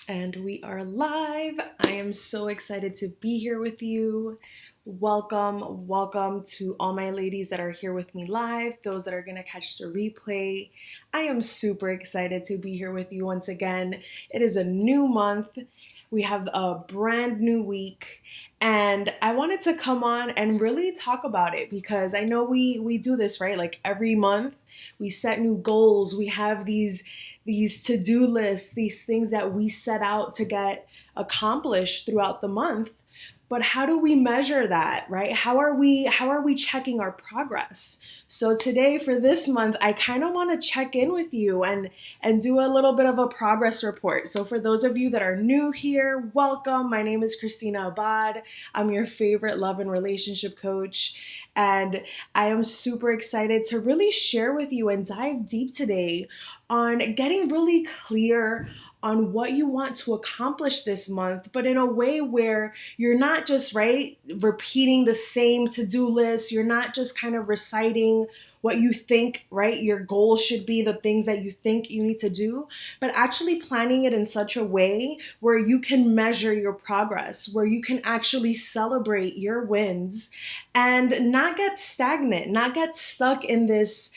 And we are live. I am so excited to be here with you. Welcome to all my ladies that are here with me live, those that are going to catch the replay. I am super excited to be here with you once again. It is a new month. We have a brand new week, and I wanted to come on and really talk about it because I know we do this, right? Like every month, we set new goals. We have these to-do lists, these things that we set out to get accomplished throughout the month. But how do we measure that, right? How are we checking our progress? So today for this month, I kind of want to check in with you and do a little bit of a progress report. So for those of you that are new here, welcome. My name is Christina Abad. I'm your favorite love and relationship coach. And I am super excited to really share with you and dive deep today on getting really clear on what you want to accomplish this month, but in a way where you're not just, right, repeating the same to-do list. You're not just kind of reciting what you think, right, your goals should be, the things that you think you need to do, but actually planning it in such a way where you can measure your progress, where you can actually celebrate your wins and not get stagnant, not get stuck in this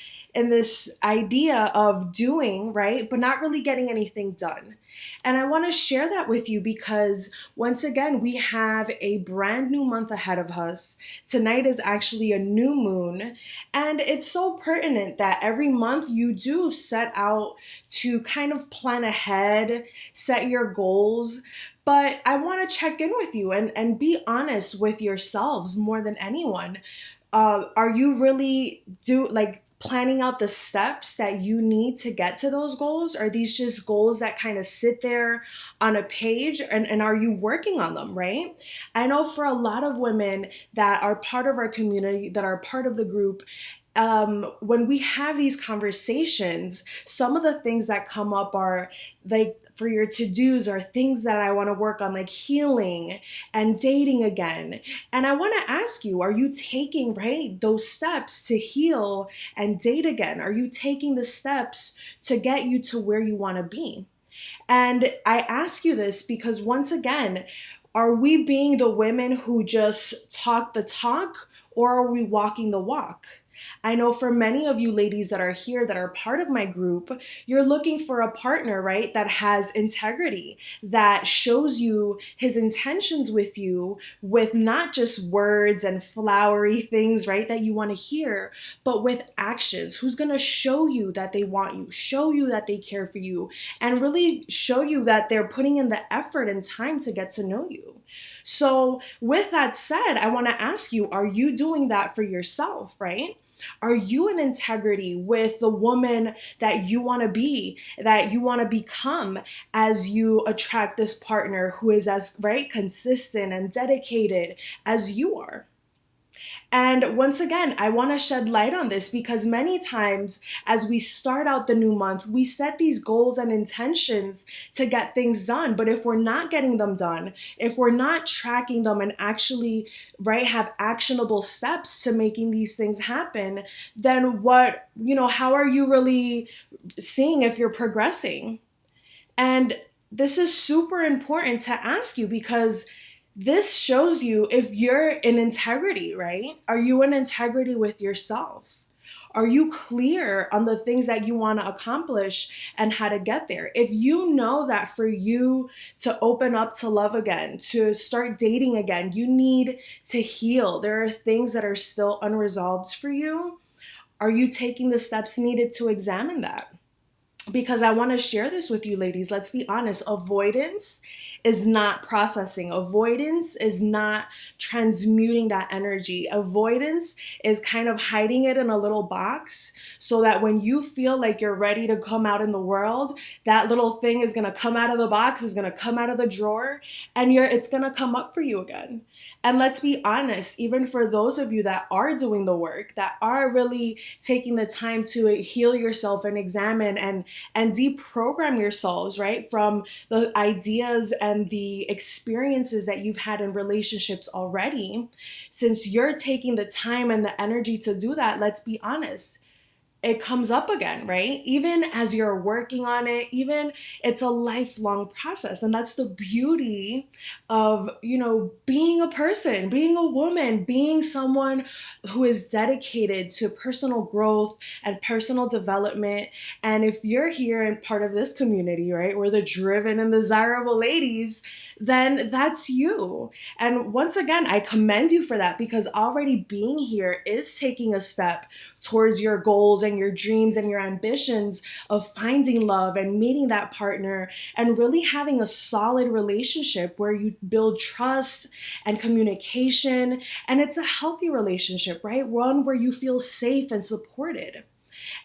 idea of doing, right, but not really getting anything done. And I want to share that with you because once again, we have a brand new month ahead of us. Tonight is actually a new moon. And it's so pertinent that every month you do set out to kind of plan ahead, set your goals. But I want to check in with you and be honest with yourselves more than anyone. Are you really planning out the steps that you need to get to those goals? Are these just goals that kind of sit there on a page, and are you working on them, right? I know for a lot of women that are part of our community, that are part of the group, when we have these conversations, some of the things that come up are like for your to dos are things that I want to work on, like healing and dating again. And I want to ask you, are you taking, right, those steps to heal and date again? Are you taking the steps to get you to where you want to be? And I ask you this because once again, are we being the women who just talk the talk, or are we walking the walk? I know for many of you ladies that are here that are part of my group, you're looking for a partner, right, that has integrity, that shows you his intentions with you, with not just words and flowery things, right, that you want to hear, but with actions. Who's going to show you that they want you, show you that they care for you, and really show you that they're putting in the effort and time to get to know you. So, with that said, I want to ask you, are you doing that for yourself, right? Are you in integrity with the woman that you want to be, that you want to become as you attract this partner who is as, right, consistent and dedicated as you are? And once again, I want to shed light on this because many times as we start out the new month, we set these goals and intentions to get things done. But if we're not getting them done, if we're not tracking them and actually, right, have actionable steps to making these things happen, then how are you really seeing if you're progressing? And this is super important to ask you because this shows you if you're in integrity, right? Are you in integrity with yourself? Are you clear on the things that you want to accomplish and how to get there? If you know that for you to open up to love again, to start dating again, you need to heal. There are things that are still unresolved for you. Are you taking the steps needed to examine that? Because I want to share this with you, ladies. Let's be honest. Avoidance is not processing. Avoidance is not transmuting that energy. Avoidance is kind of hiding it in a little box so that when you feel like you're ready to come out in the world, that little thing is going to come out of the box, is going to come out of the drawer, and it's going to come up for you again. And let's be honest, even for those of you that are doing the work, that are really taking the time to heal yourself and examine and deprogram yourselves, right, from the ideas and the experiences that you've had in relationships already, since you're taking the time and the energy to do that, let's be honest, it comes up again, right? Even as you're working on it, even it's a lifelong process. And that's the beauty of, being a person, being a woman, being someone who is dedicated to personal growth and personal development. And if you're here and part of this community, right, we're the driven and desirable ladies, then that's you. And once again, I commend you for that, because already being here is taking a step towards your goals and your dreams and your ambitions of finding love and meeting that partner and really having a solid relationship where you build trust and communication. And it's a healthy relationship, right? One where you feel safe and supported.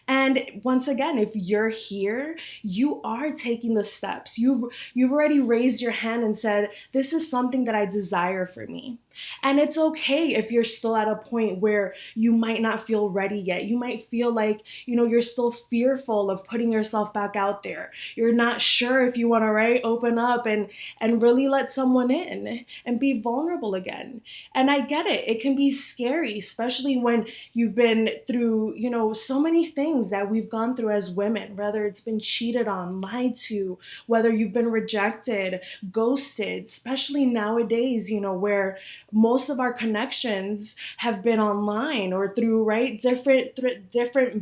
And once again, if you're here, you are taking the steps. You've already raised your hand and said, this is something that I desire for me. And it's okay if you're still at a point where you might not feel ready yet. You might feel like, you're still fearful of putting yourself back out there. You're not sure if you want to, right, open up and really let someone in and be vulnerable again. And I get it. It can be scary, especially when you've been through, so many things that we've gone through as women, whether it's been cheated on, lied to, whether you've been rejected, ghosted, especially nowadays, where most of our connections have been online or through, right, different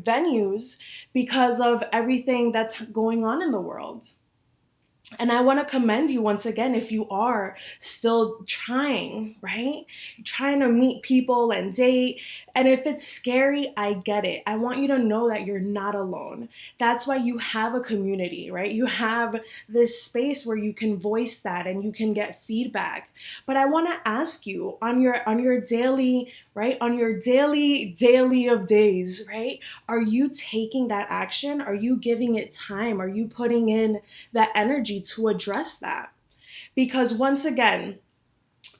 venues because of everything that's going on in the world. And I want to commend you once again if you are still trying, right? Trying to meet people and date. And if it's scary, I get it. I want you to know that you're not alone. That's why you have a community, right? You have this space where you can voice that and you can get feedback. But I want to ask you on your daily, right? On your daily of days, right? Are you taking that action? Are you giving it time? Are you putting in that energy to address that? Because once again,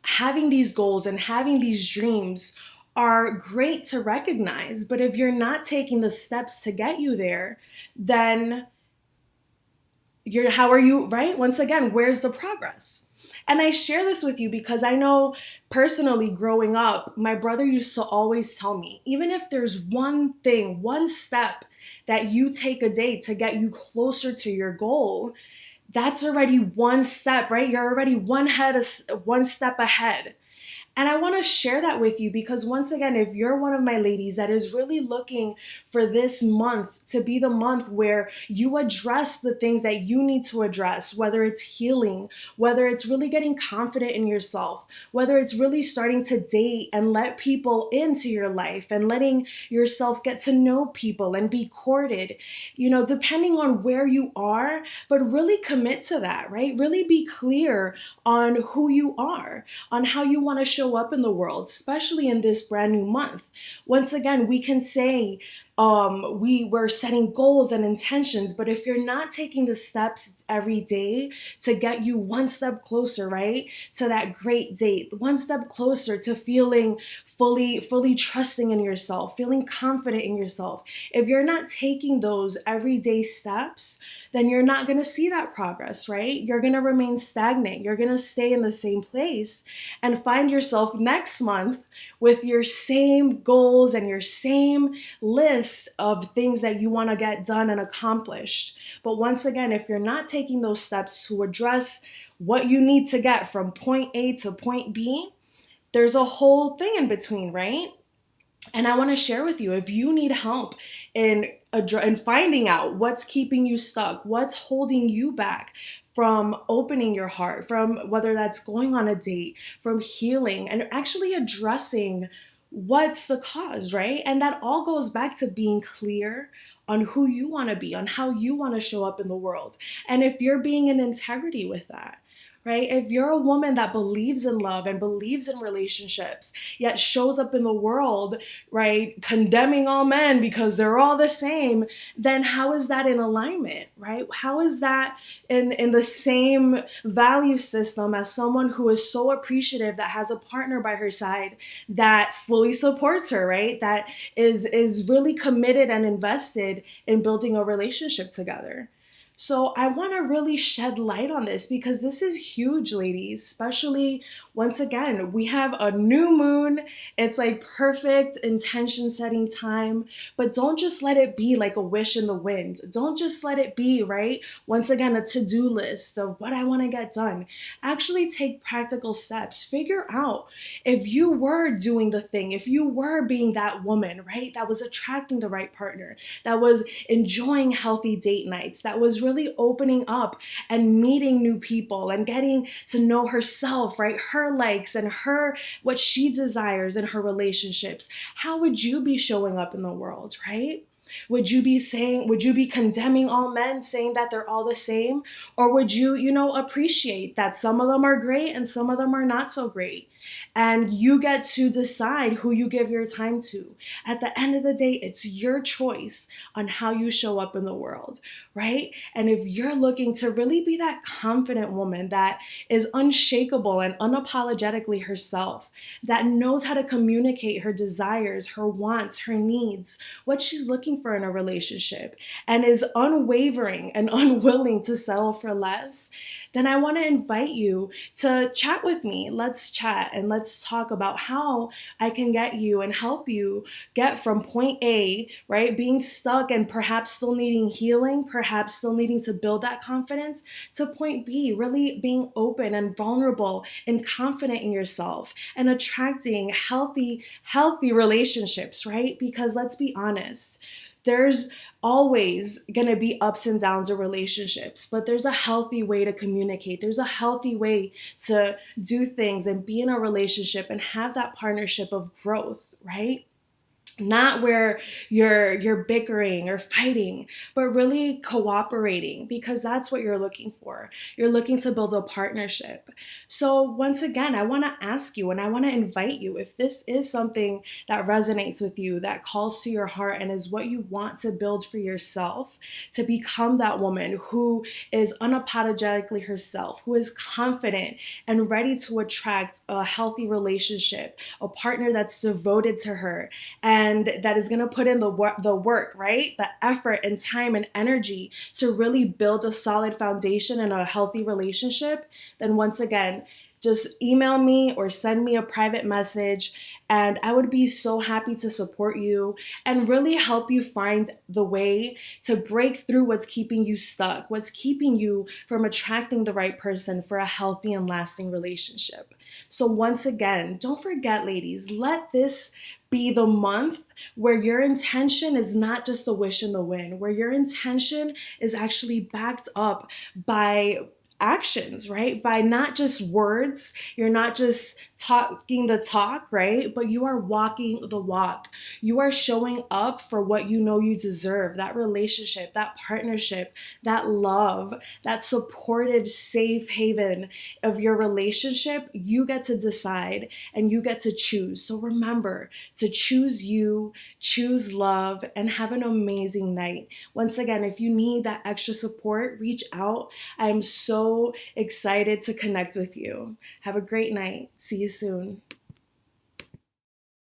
having these goals and having these dreams are great to recognize, but if you're not taking the steps to get you there, then how are you, right? Once again, where's the progress? And I share this with you because I know personally growing up, my brother used to always tell me, even if there's one thing, one step that you take a day to get you closer to your goal, that's already one step, right? You're already one step ahead. And I want to share that with you because once again, if you're one of my ladies that is really looking for this month to be the month where you address the things that you need to address, whether it's healing, whether it's really getting confident in yourself, whether it's really starting to date and let people into your life and letting yourself get to know people and be courted, depending on where you are, but really commit to that, right? Really be clear on who you are, on how you want to show up in the world, especially in this brand new month. Once again, we can say we were setting goals and intentions, but if you're not taking the steps every day to get you one step closer, right, to that great date, one step closer to feeling fully trusting in yourself, feeling confident in yourself, if you're not taking those everyday steps, then you're not going to see that progress, right? You're going to remain stagnant. You're going to stay in the same place and find yourself next month with your same goals and your same list of things that you want to get done and accomplished. But once again, if you're not taking those steps to address what you need to get from point A to point B, there's a whole thing in between, right? And I want to share with you, if you need help in finding out what's keeping you stuck, what's holding you back from opening your heart, from whether that's going on a date, from healing and actually addressing what's the cause, right? And that all goes back to being clear on who you want to be, on how you want to show up in the world. And if you're being in integrity with that, right? If you're a woman that believes in love and believes in relationships, yet shows up in the world, right, condemning all men because they're all the same, then how is that in alignment, right? How is that in the same value system as someone who is so appreciative that has a partner by her side that fully supports her, right? That is really committed and invested in building a relationship together. So I want to really shed light on this because this is huge, ladies, especially once again, we have a new moon. It's like perfect intention setting time, but don't just let it be like a wish in the wind. Don't just let it be, right? Once again, a to-do list of what I want to get done. Actually take practical steps. Figure out if you were doing the thing, if you were being that woman, right? That was attracting the right partner, that was enjoying healthy date nights, that was really opening up and meeting new people and getting to know herself, right? Her likes and her, what she desires in her relationships. How would you be showing up in the world, right? Would you be condemning all men, saying that they're all the same? Or would you, appreciate that some of them are great and some of them are not so great? And you get to decide who you give your time to. At the end of the day, it's your choice on how you show up in the world, right? And if you're looking to really be that confident woman that is unshakable and unapologetically herself, that knows how to communicate her desires, her wants, her needs, what she's looking for in a relationship, and is unwavering and unwilling to settle for less, then I want to invite you to chat with me. Let's chat and let's talk about how I can get you and help you get from point A, right, being stuck and perhaps still needing healing, perhaps still needing to build that confidence, to point B, really being open and vulnerable and confident in yourself and attracting healthy relationships, right? Because let's be honest, there's always going to be ups and downs of relationships, but there's a healthy way to communicate. There's a healthy way to do things and be in a relationship and have that partnership of growth, right? Not where you're bickering or fighting, but really cooperating, because that's what you're looking for. You're looking to build a partnership. So once again, I want to ask you and I want to invite you, if this is something that resonates with you, that calls to your heart and is what you want to build for yourself, to become that woman who is unapologetically herself, who is confident and ready to attract a healthy relationship, a partner that's devoted to her, and that is going to put in the work, right? The effort and time and energy to really build a solid foundation in a healthy relationship, then once again, just email me or send me a private message, and I would be so happy to support you and really help you find the way to break through what's keeping you stuck, what's keeping you from attracting the right person for a healthy and lasting relationship. So once again, don't forget, ladies, let this be the month where your intention is not just a wish in the wind, where your intention is actually backed up by actions, right? By not just words. You're not just talking the talk, right? But you are walking the walk. You are showing up for what you know you deserve, that relationship, that partnership, that love, that supportive, safe haven of your relationship. You get to decide and you get to choose. So remember to choose you, choose love, and have an amazing night. Once again, if you need that extra support, reach out. I am so excited to connect with you. Have a great night. See you soon.